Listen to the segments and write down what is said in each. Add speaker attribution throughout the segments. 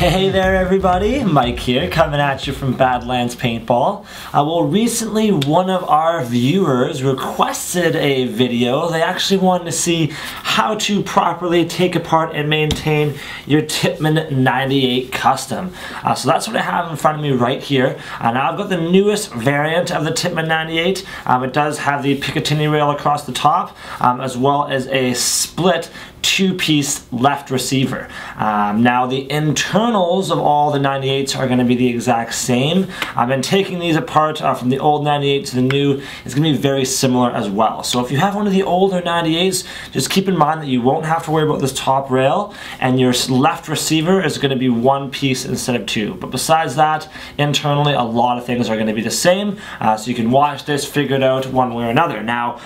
Speaker 1: Hey there everybody, Mike here, coming at you from Badlands Paintball. Well, recently one of our viewers requested a video. They actually wanted to see how to properly take apart and maintain your Tippmann 98 Custom. So that's what I have in front of me right here. Now I've got the newest variant of the Tippmann 98. It does have the Picatinny rail across the top, as well as a split two-piece left receiver. Now the internals of all the 98s are going to be the exact same. And taking these apart from the old 98 to the new is going to be very similar as well. So if you have one of the older 98s, just keep in mind that you won't have to worry about this top rail, and your left receiver is going to be one piece instead of two. But besides that, internally a lot of things are going to be the same, so you can watch this, figure it out one way or another. Now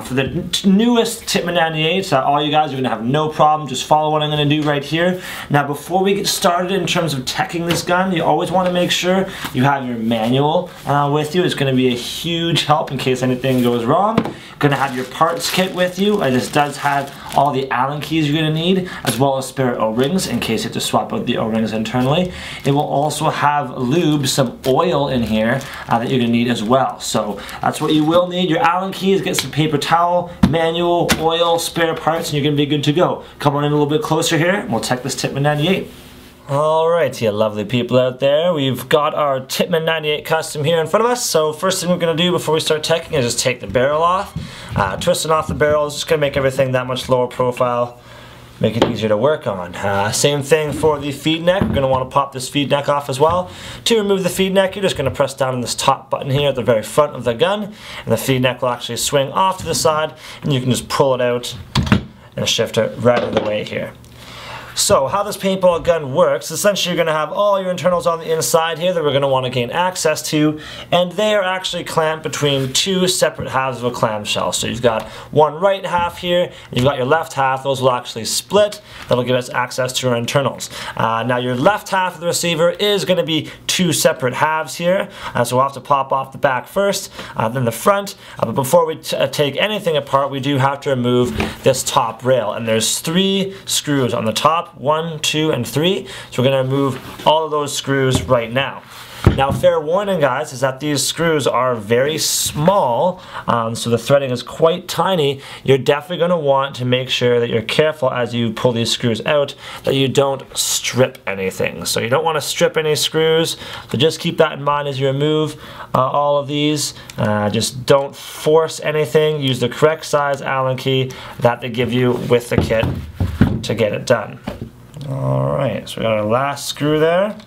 Speaker 1: for the newest Tippmann 98s, all you guys are going to have no problem. Just follow what I'm going to do right here. Now before we get started in terms of teching this gun, you always want to make sure you have your manual with you. It's going to be a huge help in case anything goes wrong. You're going to have your parts kit with you. This does have all the Allen keys you're going to need, as well as spare O-rings in case you have to swap out the O-rings internally. It will also have lube, some oil in here that you're going to need as well. So that's what you will need. Your Allen keys, get some paper towel, manual, oil, spare parts, and you're going to be good to go. Come on in a little bit closer here, and we'll check this Tippmann 98. Alright, you lovely people out there, we've got our Tippmann 98 Custom here in front of us. So first thing we're going to do before we start teching is just take the barrel off. Twisting off the barrel is just going to make everything that much lower profile, make it easier to work on. Same thing for the feed neck. We're going to want to pop this feed neck off as well. To remove the feed neck, you're just going to press down on this top button here at the very front of the gun, and the feed neck will actually swing off to the side, and you can just pull it out and shift it right out of the way here. So how this paintball gun works, essentially you're going to have all your internals on the inside here that we're going to want to gain access to, and they are actually clamped between two separate halves of a clamshell. So you've got one right half here, and you've got your left half. Those will actually split. That'll give us access to our internals. Now your left half of the receiver is going to be two separate halves here, so we'll have to pop off the back first, then the front. But before we take anything apart, we do have to remove this top rail, and there's 3 screws on the top. 1, 2, and 3. So we're going to remove all of those screws right now. Now fair warning guys is that these screws are very small, so the threading is quite tiny. You're definitely going to want to make sure that you're careful as you pull these screws out that you don't strip anything. So you don't want to strip any screws, so just keep that in mind as you remove all of these. Just don't force anything. Use the correct size Allen key that they give you with the kit to get it done. Alright, so we got our last screw there.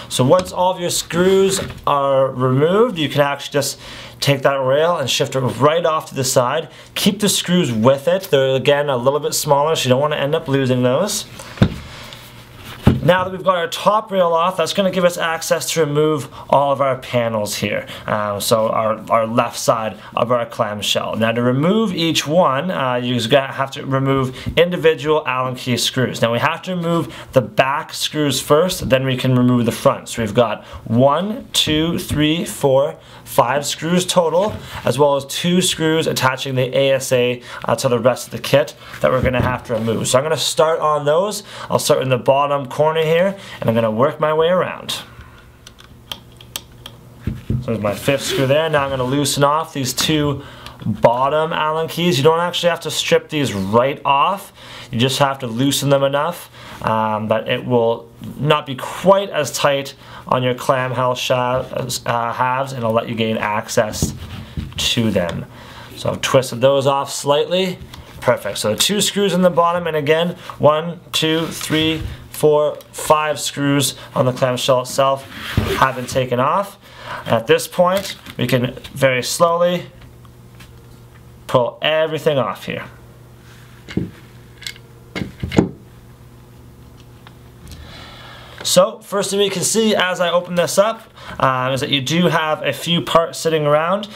Speaker 1: So once all of your screws are removed, you can actually just take that rail and shift it right off to the side. Keep the screws with it. They're again a little bit smaller, so you don't want to end up losing those. Now that we've got our top rail off, that's going to give us access to remove all of our panels here. So our left side of our clamshell. Now to remove each one, you're going to have to remove individual Allen key screws. Now we have to remove the back screws first, then we can remove the front. So we've got 1, 2, 3, 4, 5 screws total, as well as 2 screws attaching the ASA to the rest of the kit that we're going to have to remove. So I'm going to start on those. I'll start in the bottom corner here, and I'm going to work my way around. So there's my 5th screw there. Now I'm going to loosen off these 2 bottom Allen keys. You don't actually have to strip these right off. You just have to loosen them enough that it will not be quite as tight on your clam halves, and it'll let you gain access to them. So I've twisted those off slightly. Perfect. So the 2 screws in the bottom, and again 1, 2, 3, 4, 5 screws on the clamshell itself have been taken off. At this point, we can very slowly pull everything off here. So first thing we can see as I open this up, is that you do have a few parts sitting around.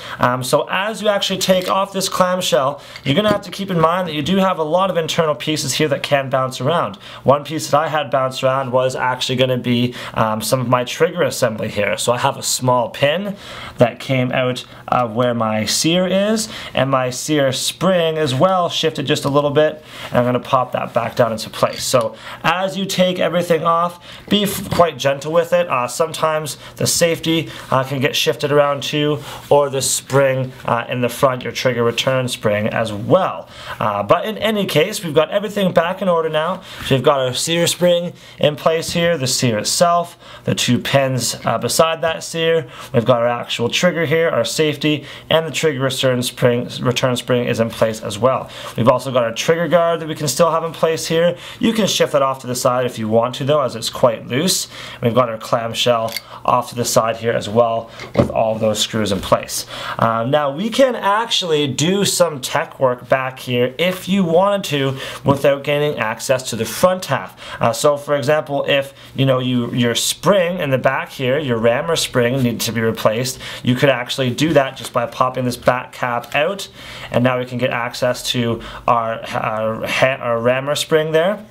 Speaker 1: So as you actually take off this clamshell, you're going to have to keep in mind that you do have a lot of internal pieces here that can bounce around. One piece that I had bounce around was actually going to be some of my trigger assembly here. So I have a small pin that came out of where my sear is, and my sear spring as well shifted just a little bit, and I'm going to pop that back down into place. So as you take everything off, be quite gentle with it. Sometimes the safety can get shifted around too, or the spring in the front, your trigger return spring as well. But in any case, we've got everything back in order now. So we've got our sear spring in place here, the sear itself, the two pins beside that sear. We've got our actual trigger here, our safety, and the trigger return spring is in place as well. We've also got our trigger guard that we can still have in place here. You can shift that off to the side if you want to though, as it's quite loose. We've got our clamshell off to the side here as well with all of those screws in place. Now we can actually do some tech work back here if you wanted to without gaining access to the front half. So for example, if your spring in the back here, your rammer spring needs to be replaced, you could actually do that just by popping this back cap out, and now we can get access to our rammer spring there.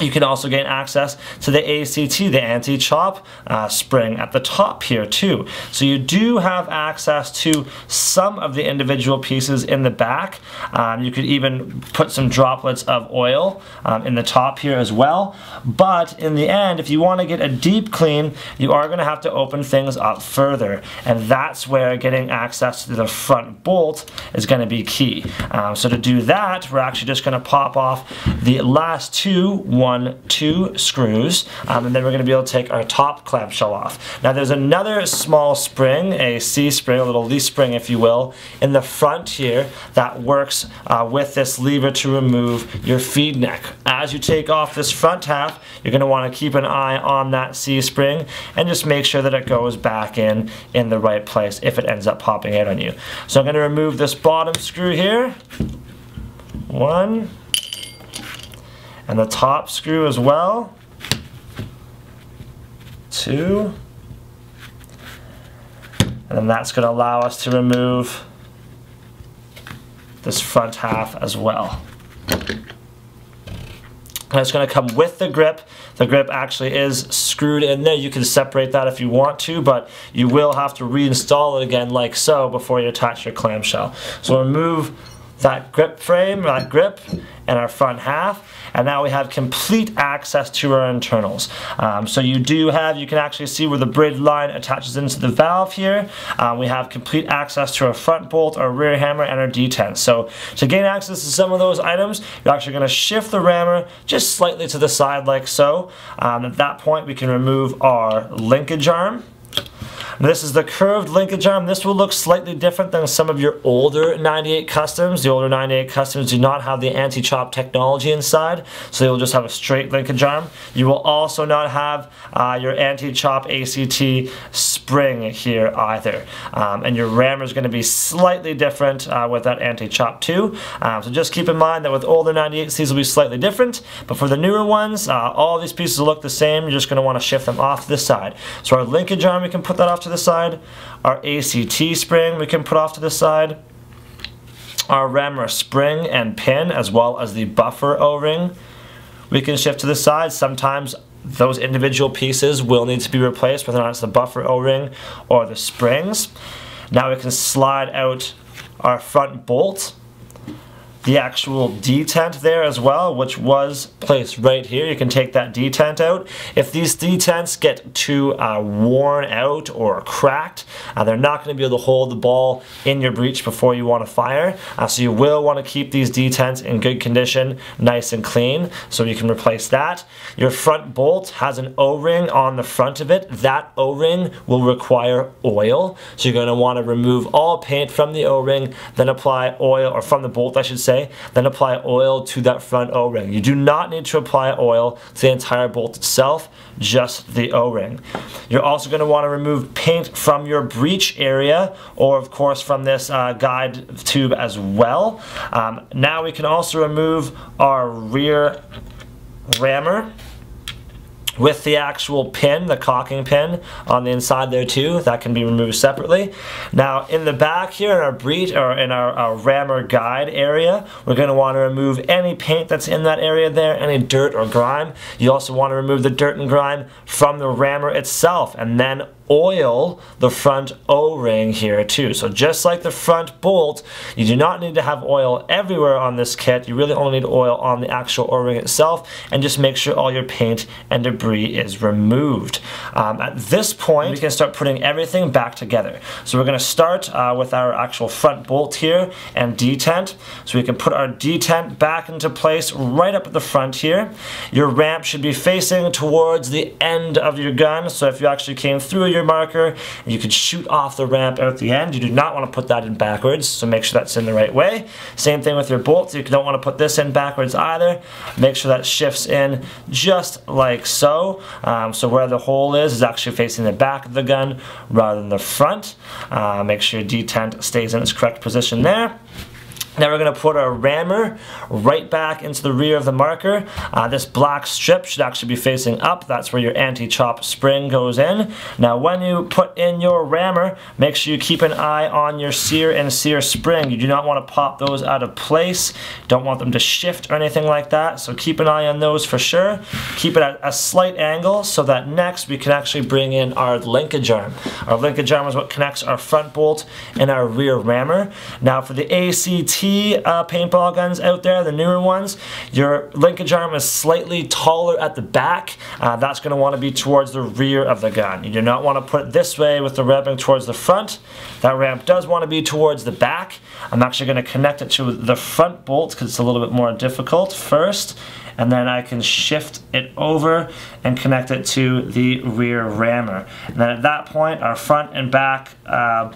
Speaker 1: You can also gain access to the ACT, the anti-chop spring at the top here too. So you do have access to some of the individual pieces in the back. You could even put some droplets of oil in the top here as well. But in the end, if you want to get a deep clean, you are going to have to open things up further. And that's where getting access to the front bolt is going to be key. So to do that, we're actually just going to pop off the last two 1-2 screws, and then we're going to be able to take our top clamshell off. Now there's another small spring, a C spring, a little leaf spring if you will, in the front here that works with this lever to remove your feed neck. As you take off this front half, you're going to want to keep an eye on that C spring and just make sure that it goes back in the right place if it ends up popping out on you. So I'm going to remove this bottom screw here. One. And the top screw as well. 2. And then that's going to allow us to remove this front half as well. And it's going to come with the grip. The grip actually is screwed in there. You can separate that if you want to, but you will have to reinstall it again like so before you attach your clamshell. So remove that grip frame, that grip, and our front half, and now we have complete access to our internals. So you can actually see where the braided line attaches into the valve here. We have complete access to our front bolt, our rear hammer, and our detent. So to gain access to some of those items, you're actually going to shift the rammer just slightly to the side like so. At that point we can remove our linkage arm. This is the curved linkage arm. This will look slightly different than some of your older 98 Customs. The older 98 Customs do not have the anti-chop technology inside, so you'll just have a straight linkage arm. You will also not have your anti-chop ACT spring here either. And your rammer is going to be slightly different with that anti-chop too. So just keep in mind that with older 98s, these will be slightly different, but for the newer ones, all these pieces will look the same. You're just going to want to shift them off to the side. So our linkage arm, we can put that off to the side. Our ACT spring we can put off to the side. Our rammer spring and pin, as well as the buffer O-ring, we can shift to the side. Sometimes those individual pieces will need to be replaced, whether or not it's the buffer O-ring or the springs. Now we can slide out our front bolt, the actual detent there as well, which was placed right here. You can take that detent out. If these detents get too worn out or cracked, they're not going to be able to hold the ball in your breech before you want to fire. So you will want to keep these detents in good condition, nice and clean, so you can replace that. Your front bolt has an O-ring on the front of it. That O-ring will require oil, so you're going to want to remove all paint from the O-ring, then apply oil, or from the bolt I should say, then apply oil to that front O-ring. You do not need to apply oil to the entire bolt itself, just the O-ring. You're also going to want to remove paint from your breech area, or of course from this guide tube as well. Now we can also remove our rear rammer, with the actual pin, the cocking pin on the inside there too. That can be removed separately. Now in the back here in our breech, or in our rammer guide area, we're going to want to remove any paint that's in that area there, any dirt or grime. You also want to remove the dirt and grime from the rammer itself, and then oil the front O-ring here too. So just like the front bolt, you do not need to have oil everywhere on this kit. You really only need oil on the actual O-ring itself, and just make sure all your paint and debris is removed. At this point, we can start putting everything back together. So we're going to start with our actual front bolt here and detent. So we can put our detent back into place right up at the front here. Your ramp should be facing towards the end of your gun. So if you actually came through your marker, you could shoot off the ramp out the end. You do not want to put that in backwards, so make sure that's in the right way. Same thing with your bolts. You don't want to put this in backwards either. Make sure that shifts in just like so. So where the hole is actually facing the back of the gun rather than the front. Make sure your detent stays in its correct position there. Now we're going to put our rammer right back into the rear of the marker. This black strip should actually be facing up. That's where your anti-chop spring goes in. Now when you put in your rammer, make sure you keep an eye on your sear and sear spring. You do not want to pop those out of place. Don't want them to shift or anything like that. So keep an eye on those for sure. Keep it at a slight angle so that next we can actually bring in our linkage arm. Our linkage arm is what connects our front bolt and our rear rammer. Now for the ACT paintball guns out there, the newer ones, your linkage arm is slightly taller at the back. That's going to want to be towards the rear of the gun. You do not want to put it this way with the ramping towards the front. That ramp does want to be towards the back. I'm actually going to connect it to the front bolt because it's a little bit more difficult first, and then I can shift it over and connect it to the rear rammer. And then at that point, our front and back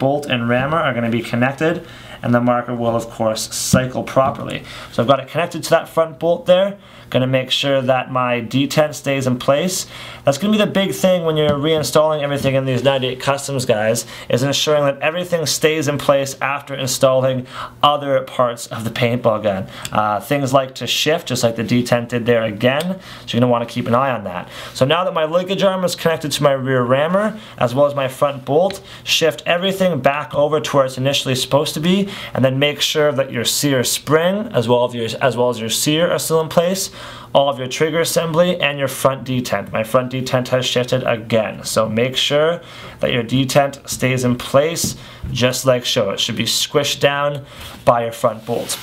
Speaker 1: bolt and rammer are going to be connected, and the marker will of course cycle properly. So I've got it connected to that front bolt there. Going to make sure that my detent stays in place. That's going to be the big thing when you're reinstalling everything in these 98 Customs, guys, is ensuring that everything stays in place after installing other parts of the paintball gun. Things like to shift, just like the detent did there again, so you're going to want to keep an eye on that. So now that my linkage arm is connected to my rear rammer, as well as my front bolt, shift everything back over to where it's initially supposed to be, and then make sure that your sear spring, as well as your sear are still in place, all of your trigger assembly, and your front detent. My front detent has shifted again, so make sure that your detent stays in place just like so. It should be squished down by your front bolt.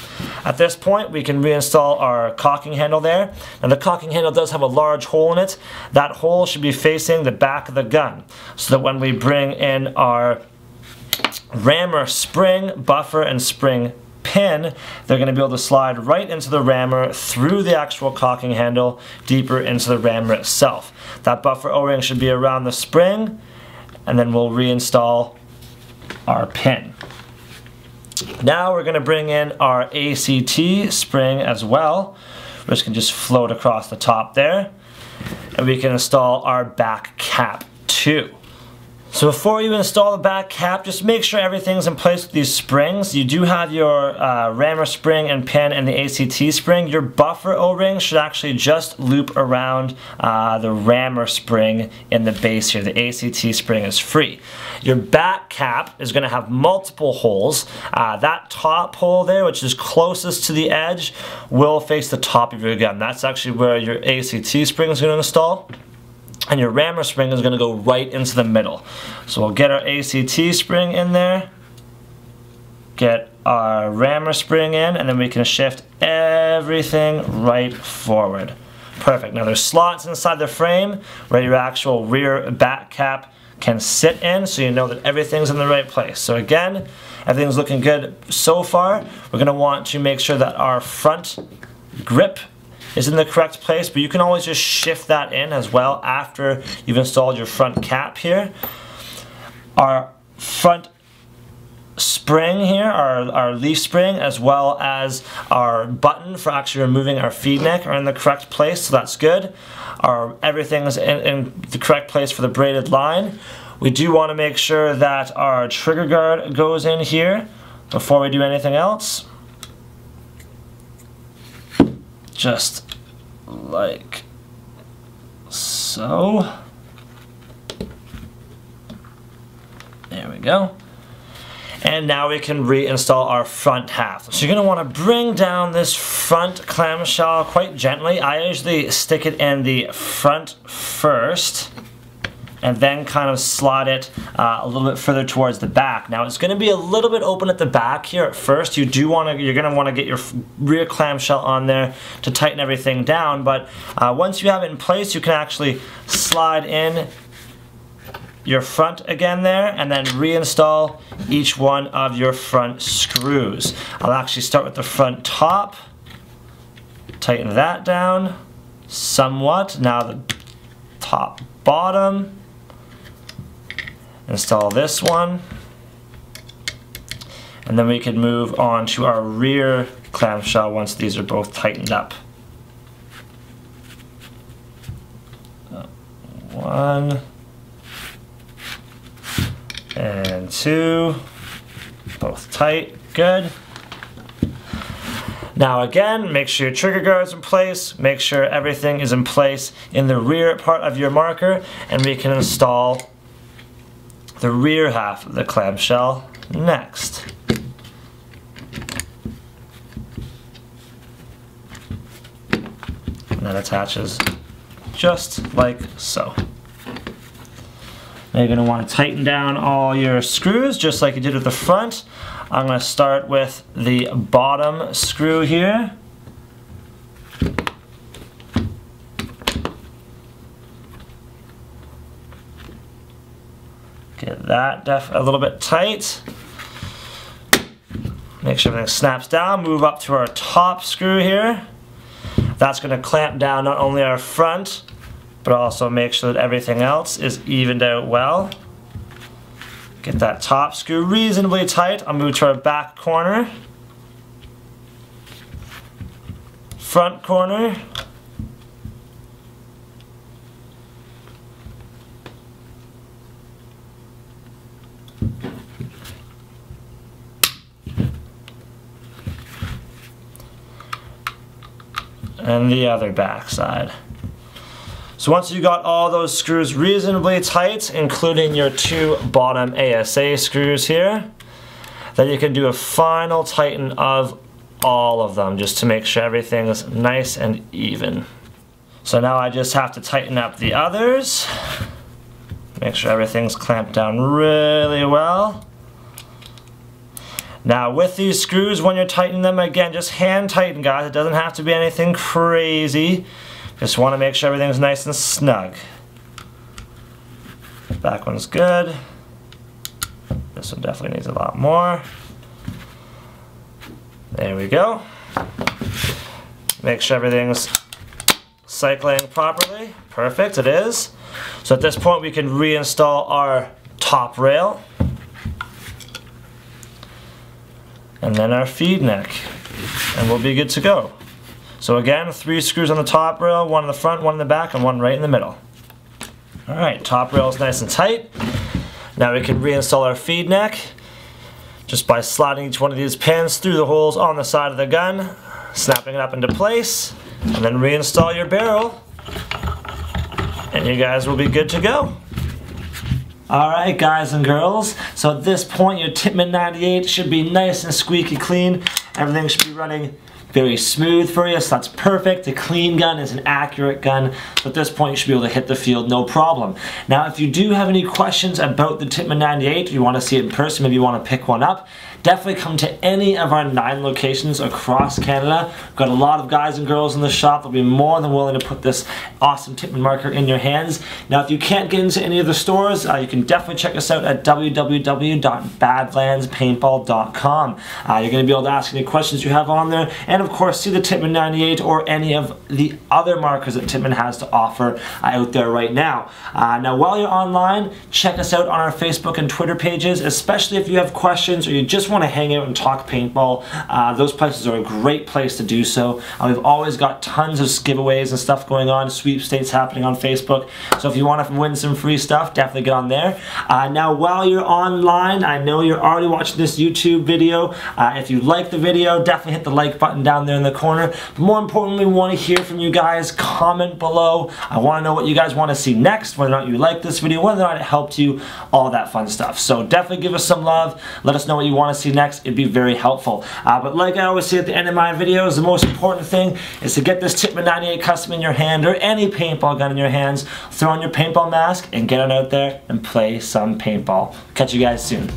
Speaker 1: At this point, we can reinstall our cocking handle there. Now the cocking handle does have a large hole in it. That hole should be facing the back of the gun, so that when we bring in our rammer spring, buffer, and spring pin, they're going to be able to slide right into the rammer through the actual cocking handle, deeper into the rammer itself. That buffer O-ring should be around the spring, and then we'll reinstall our pin. Now we're going to bring in our ACT spring as well, which can just float across the top there, and we can install our back cap too. So before you install the back cap, just make sure everything's in place with these springs. You do have your rammer spring and pin and the ACT spring. Your buffer O-ring should actually just loop around the rammer spring in the base here. The ACT spring is free. Your back cap is going to have multiple holes. That top hole there, which is closest to the edge, will face the top of your gun. That's actually where your ACT spring is going to install. And your rammer spring is going to go right into the middle. So we'll get our ACT spring in there, get our rammer spring in, and then we can shift everything right forward. Perfect. Now there's slots inside the frame where your actual rear back cap can sit in, so you know that everything's in the right place. So again, everything's looking good so far. We're going to want to make sure that our front grip is in the correct place, but you can always just shift that in as well after you've installed your front cap here. Our front spring here, our leaf spring, as well as our button for actually removing our feed neck are in the correct place, so that's good. Everything is in the correct place for the braided line. We do want to make sure that our trigger guard goes in here before we do anything else. Just like so. so. There we go. And now we can reinstall our front half. So you're going to want to bring down this front clamshell quite gently. I usually stick it in the front first, and then kind of slot it a little bit further towards the back. Now it's going to be a little bit open at the back here at first. You're going to want to get your rear clamshell on there to tighten everything down, but once you have it in place, you can actually slide in your front again there and then reinstall each one of your front screws. I'll actually start with the front top, tighten that down somewhat. Now the top bottom. Install this one, and then we can move on to our rear clamshell once these are both tightened up. One and two, both tight, good. Now again, make sure your trigger guard's in place, make sure everything is in place in the rear part of your marker, and we can install the rear half of the clamshell next. And that attaches just like so. Now you're going to want to tighten down all your screws just like you did with the front. I'm going to start with the bottom screw here. Get that a little bit tight. Make sure everything snaps down. Move up to our top screw here. That's going to clamp down not only our front, but also make sure that everything else is evened out well. Get that top screw reasonably tight. I'll move to our back corner. Front corner. And the other back side. So once you got all those screws reasonably tight, including your two bottom ASA screws here, then you can do a final tighten of all of them just to make sure everything is nice and even. So now I just have to tighten up the others. Make sure everything's clamped down really well. Now with these screws, when you're tightening them, again, just hand tighten, guys. It doesn't have to be anything crazy. Just want to make sure everything's nice and snug. Back one's good. This one definitely needs a lot more. There we go. Make sure everything's cycling properly. Perfect, it is. So at this point we can reinstall our top rail. And then our feed neck. And we'll be good to go. So again, 3 screws on the top rail, 1 in the front, 1 in the back, and 1 right in the middle. Alright, top rail is nice and tight. Now we can reinstall our feed neck just by sliding each one of these pins through the holes on the side of the gun, snapping it up into place, and then reinstall your barrel, and you guys will be good to go. Alright guys and girls, so at this point your Tippmann 98 should be nice and squeaky clean. Everything should be running very smooth for you, so that's perfect. A clean gun is an accurate gun, so at this point you should be able to hit the field no problem. Now if you do have any questions about the Tippmann 98, or you want to see it in person, maybe you want to pick one up, definitely come to any of our 9 locations across Canada. We've got a lot of guys and girls in the shop. They'll be more than willing to put this awesome Tippmann marker in your hands. Now if you can't get into any of the stores, you can definitely check us out at www.BadlandsPaintballTV.com. You're going to be able to ask any questions you have on there, and of course see the Tippmann 98 or any of the other markers that Tippmann has to offer out there right now. Now while you're online, check us out on our Facebook and Twitter pages, especially if you have questions or you just want to hang out and talk paintball. Those places are a great place to do so. We've always got tons of giveaways and stuff going on, sweepstakes happening on Facebook, so if you want to win some free stuff, definitely get on there. Now while you're online, I know you're already watching this YouTube video. If you like the video, definitely hit the like button down down there in the corner. But more importantly, we want to hear from you guys. Comment below. I want to know what you guys want to see next, whether or not you like this video, whether or not it helped you, all that fun stuff. So definitely give us some love. Let us know what you want to see next. It'd be very helpful. But like I always say at the end of my videos, the most important thing is to get this Tippmann 98 Custom in your hand, or any paintball gun in your hands. Throw on your paintball mask and get on out there and play some paintball. Catch you guys soon.